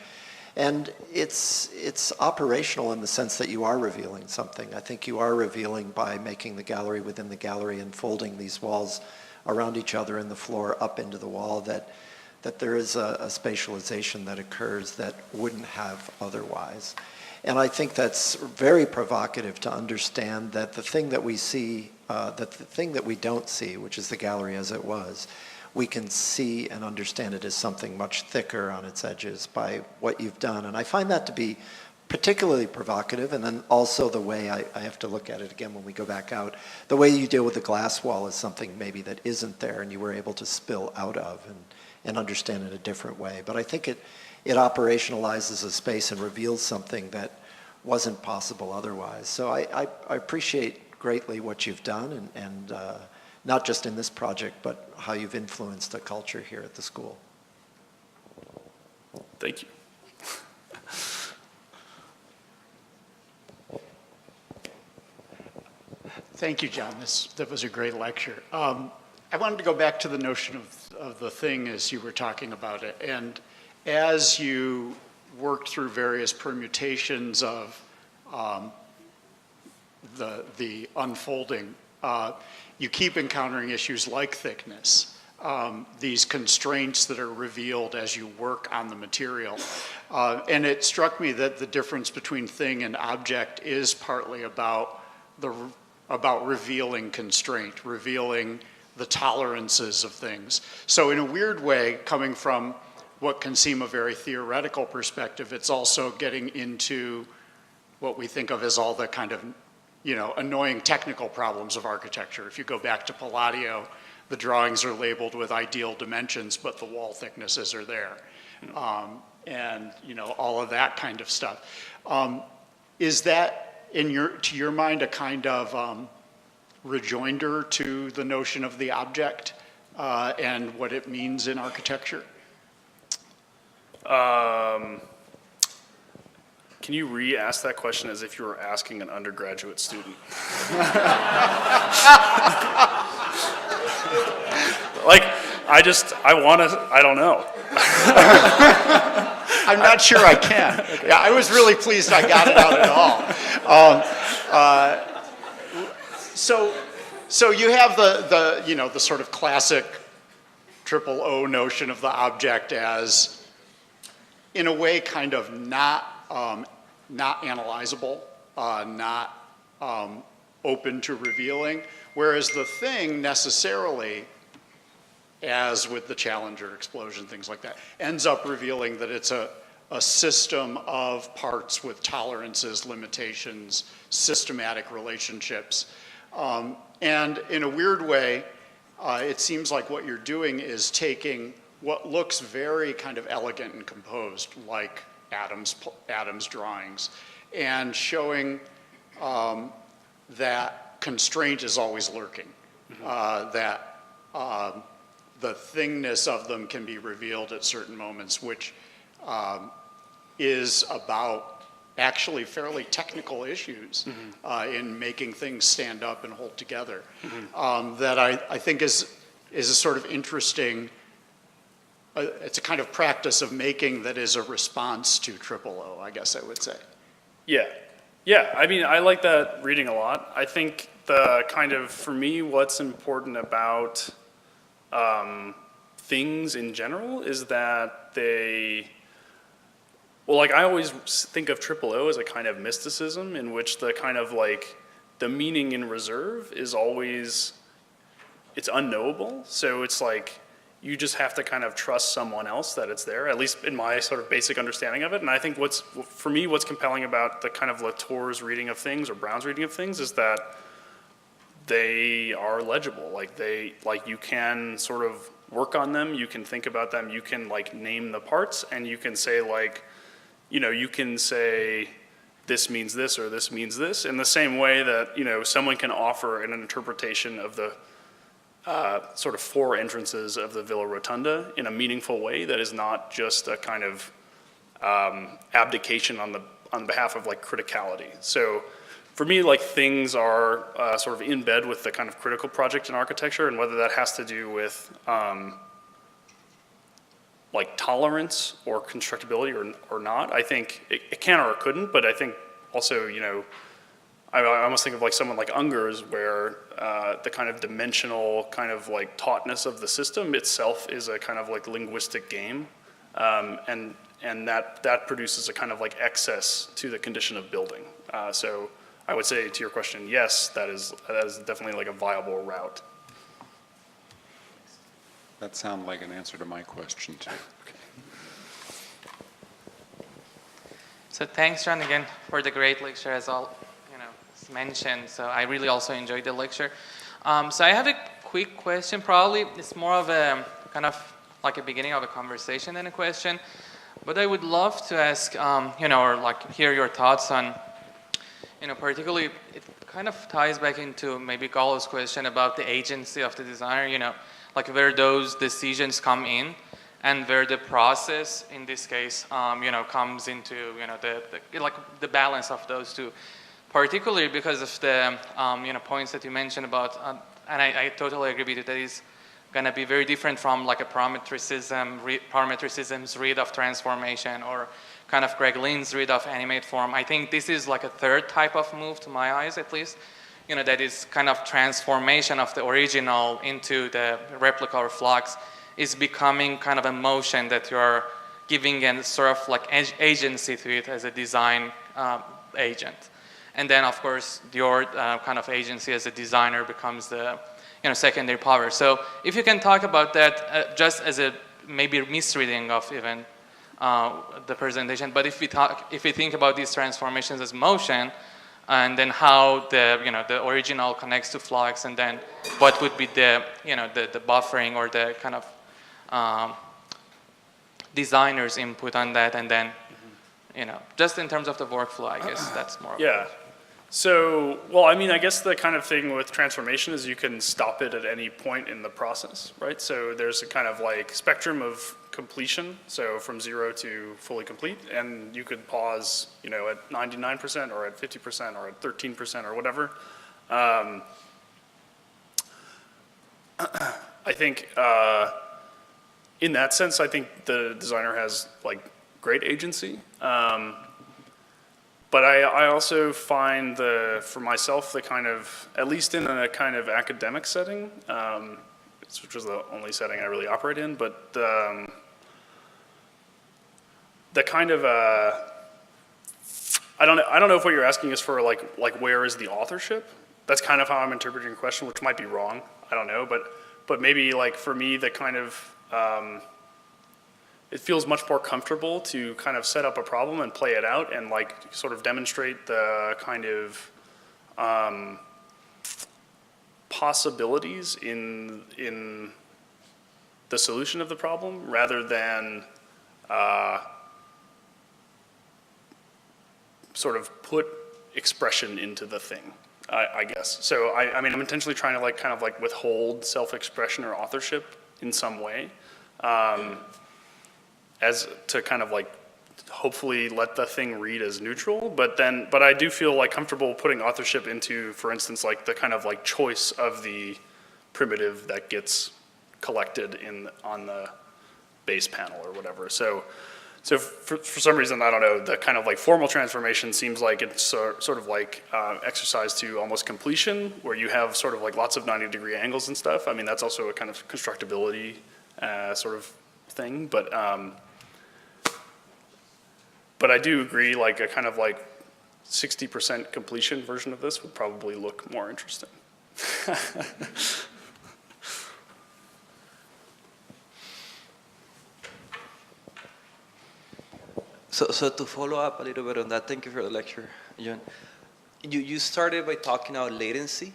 And it's operational in the sense that you are revealing something. I think you are revealing by making the gallery within the gallery and folding these walls around each other and the floor up into the wall, that there is a spatialization that occurs that wouldn't have otherwise. And I think that's very provocative to understand that the thing that we see, that the thing that we don't see, which is the gallery as it was, we can see and understand it as something much thicker on its edges by what you've done. And I find that to be particularly provocative, and then also the way I have to look at it again when we go back out. The way you deal with the glass wall is something maybe that isn't there and you were able to spill out of and understand it a different way. But I think it operationalizes a space and reveals something that wasn't possible otherwise. So I appreciate greatly what you've done, and not just in this project, but how you've influenced the culture here at the school. Thank you. Thank you, John. That was a great lecture. I wanted to go back to the notion of the thing as you were talking about it. And as you worked through various permutations of the unfolding, you keep encountering issues like thickness, these constraints that are revealed as you work on the material. And it struck me that the difference between thing and object is partly about revealing constraint, revealing the tolerances of things. So in a weird way, coming from what can seem a very theoretical perspective, it's also getting into what we think of as all the kind of, annoying technical problems of architecture. If you go back to Palladio, the drawings are labeled with ideal dimensions, but the wall thicknesses are there. And, all of that kind of stuff. Is that, to your mind, a kind of rejoinder to the notion of the object and what it means in architecture? Can you re-ask that question as if you were asking an undergraduate student? I don't know. I'm not sure I can. Okay. Yeah, I was really pleased I got it out at all. So you have the sort of classic triple O notion of the object as, in a way, kind of not analyzable, not open to revealing, whereas the thing necessarily, as with the Challenger explosion, things like that, ends up revealing that it's a system of parts with tolerances, limitations, systematic relationships. And in a weird way, it seems like what you're doing is taking what looks very kind of elegant and composed, like Adam's drawings, and showing that constraint is always lurking, that the thingness of them can be revealed at certain moments, which is about actually fairly technical issues in making things stand up and hold together. That I think is a sort of interesting, it's a kind of practice of making that is a response to triple O, I guess I would say. Yeah, I mean, I like that reading a lot. I think the kind of, for me, what's important about things in general is that they, well, like I always think of triple O as a kind of mysticism in which the kind of like, the meaning in reserve is always, it's unknowable. So it's like, you just have to kind of trust someone else that it's there, at least in my sort of basic understanding of it. And I think for me, what's compelling about the kind of Latour's reading of things or Brown's reading of things is that they are legible. Like you can sort of work on them, you can think about them, you can like name the parts, and you can say like, you can say this means this or this means this in the same way that, someone can offer an interpretation of the sort of four entrances of the Villa Rotunda in a meaningful way that is not just a kind of abdication on behalf of like criticality. So for me, like things are sort of in bed with the kind of critical project in architecture, and whether that has to do with like tolerance or constructability or not, I think it can or it couldn't, but I think also, I almost think of like someone like Unger's where the kind of dimensional kind of like tautness of the system itself is a kind of like linguistic game. And that produces a kind of like excess to the condition of building. So I would say to your question, yes, that is definitely like a viable route. That sounds like an answer to my question too. Okay. So thanks, John, again for the great lecture as all mentioned. So I really also enjoyed the lecture. So I have a quick question. Probably it's more of a kind of like a beginning of a conversation than a question. But I would love to ask, or like hear your thoughts on, particularly it kind of ties back into maybe Gallo's question about the agency of the designer, like where those decisions come in and where the process in this case, comes into, the balance of those two. Particularly because of the points that you mentioned about, and I totally agree with you, that is going to be very different from like a parametricism's read of transformation or kind of Greg leans rid of animate form. I think this is like a third type of move, to my eyes at least, that is kind of transformation of the original into the replica or flux is becoming kind of a motion that you're giving a sort of like agency to it as a design agent. And then, of course, your kind of agency as a designer becomes the secondary power. So if you can talk about that just as a maybe misreading of even the presentation, but if we think about these transformations as motion, and then how the original connects to flux, and then what would be the the buffering or the kind of designer's input on that, and then just in terms of the workflow, I guess that's more. Yeah. So, well, I mean, I guess the kind of thing with transformation is you can stop it at any point in the process, right? So there's a kind of like spectrum of completion, so from 0 to fully complete, and you could pause, at 99% or at 50% or at 13% or whatever. I think in that sense, I think the designer has like great agency. But I also find for myself, the kind of, at least in a kind of academic setting, which was the only setting I really operate in, but the kind of, I don't know if what you're asking is for like where is the authorship? That's kind of how I'm interpreting your question, which might be wrong. I don't know, but maybe like for me, the kind of, it feels much more comfortable to kind of set up a problem and play it out and like sort of demonstrate the kind of possibilities in the solution of the problem rather than sort of put expression into the thing, I guess. So I mean, I'm intentionally trying to like kind of like withhold self-expression or authorship in some way. As to kind of like hopefully let the thing read as neutral, but I do feel like comfortable putting authorship into, for instance, like the kind of like choice of the primitive that gets collected on the base panel or whatever. So for some reason, I don't know, the kind of like formal transformation seems like it's sort of like exercise to almost completion, where you have sort of like lots of 90-degree angles and stuff. I mean, that's also a kind of constructability sort of thing, but I do agree, like a kind of like 60% completion version of this would probably look more interesting. So to follow up a little bit on that, thank you for the lecture, John. You started by talking about latency,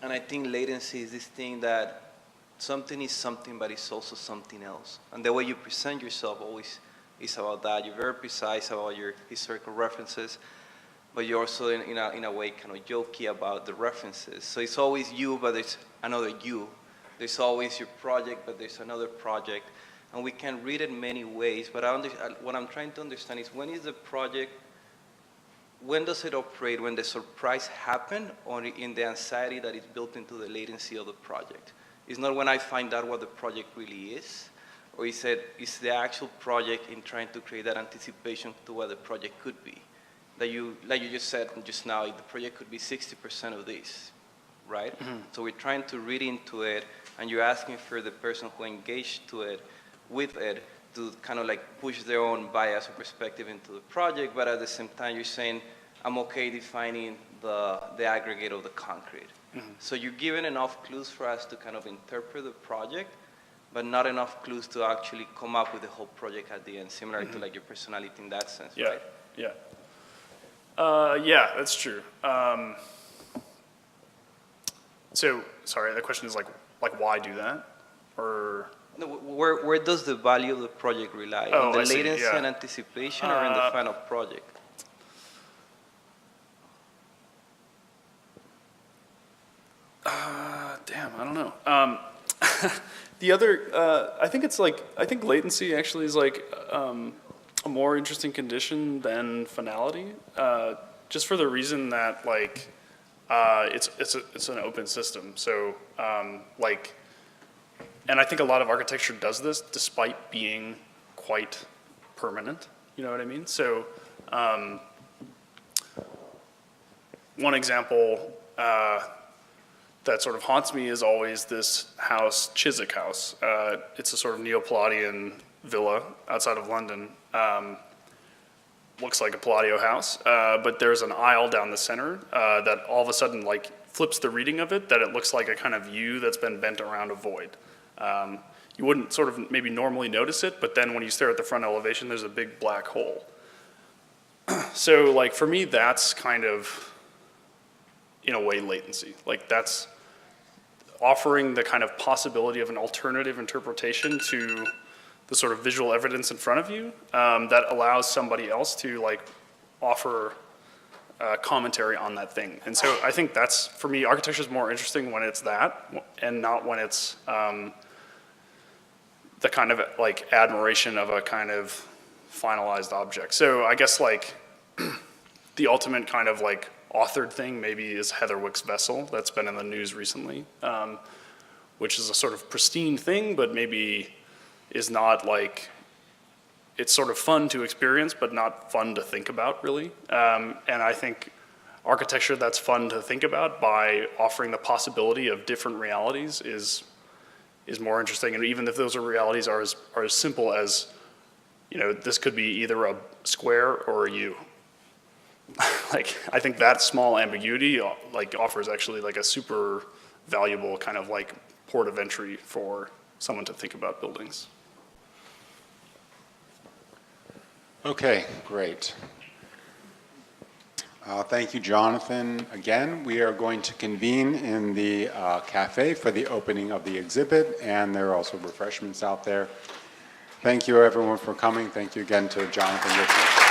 and I think latency is this thing that something is something, but it's also something else. And the way you present yourself always is about that. You're very precise about your historical references, but you're also in a way kind of jokey about the references. So it's always you, but there's another you. There's always your project, but there's another project. And we can read it many ways, but what I'm trying to understand is when does it operate? When the surprise happens, or in the anxiety that is built into the latency of the project? It's not when I find out what the project really is, or is the actual project in trying to create that anticipation to what the project could be? That like you just said just now, the project could be 60% of this, right? Mm-hmm. So we're trying to read into it, and you're asking for the person who engaged with it to kind of like push their own bias or perspective into the project, but at the same time you're saying, I'm okay defining the aggregate of the concrete. Mm-hmm. So you're giving enough clues for us to kind of interpret the project, but not enough clues to actually come up with the whole project at the end, similar to like your personality in that sense, right? Yeah, that's true. So, sorry, the question is like why do that? Or no, where does the value of the project rely? Oh, in the I see, latency yeah. and anticipation, or in the final project? Damn, I don't know. The other, I think latency I is like a more interesting condition than finality, just for the reason that like it's an open system. So like, and I think a lot of architecture does this despite being quite permanent. You know what I mean? So one example that sort of haunts me is always this house, Chiswick House. It's a sort of Neo-Palladian villa outside of London. Looks like a Palladio house, but there's an aisle down the center that all of a sudden like flips the reading of it, that it looks like a kind of U that's been bent around a void. You wouldn't sort of maybe normally notice it, but then when you stare at the front elevation, there's a big black hole. So like for me, that's kind of, in a way, latency. Like that's offering the kind of possibility of an alternative interpretation to the sort of visual evidence in front of you that allows somebody else to like offer commentary on that thing. And so I think that's, for me, architecture is more interesting when it's that and not when it's the kind of like admiration of a kind of finalized object. So I guess like the ultimate kind of like authored thing maybe is Heatherwick's Vessel that's been in the news recently, which is a sort of pristine thing, but maybe is not like, it's sort of fun to experience, but not fun to think about really. And I think architecture that's fun to think about by offering the possibility of different realities is more interesting. And even if those realities are as simple as, you know, this could be either a square or a U. Like, I think that small ambiguity like offers actually like a super valuable kind of like port of entry for someone to think about buildings. Okay, great. Thank you, Jonathan. Again, we are going to convene in the cafe for the opening of the exhibit, and there are also refreshments out there. Thank you, everyone, for coming. Thank you again to Jonathan Rieke.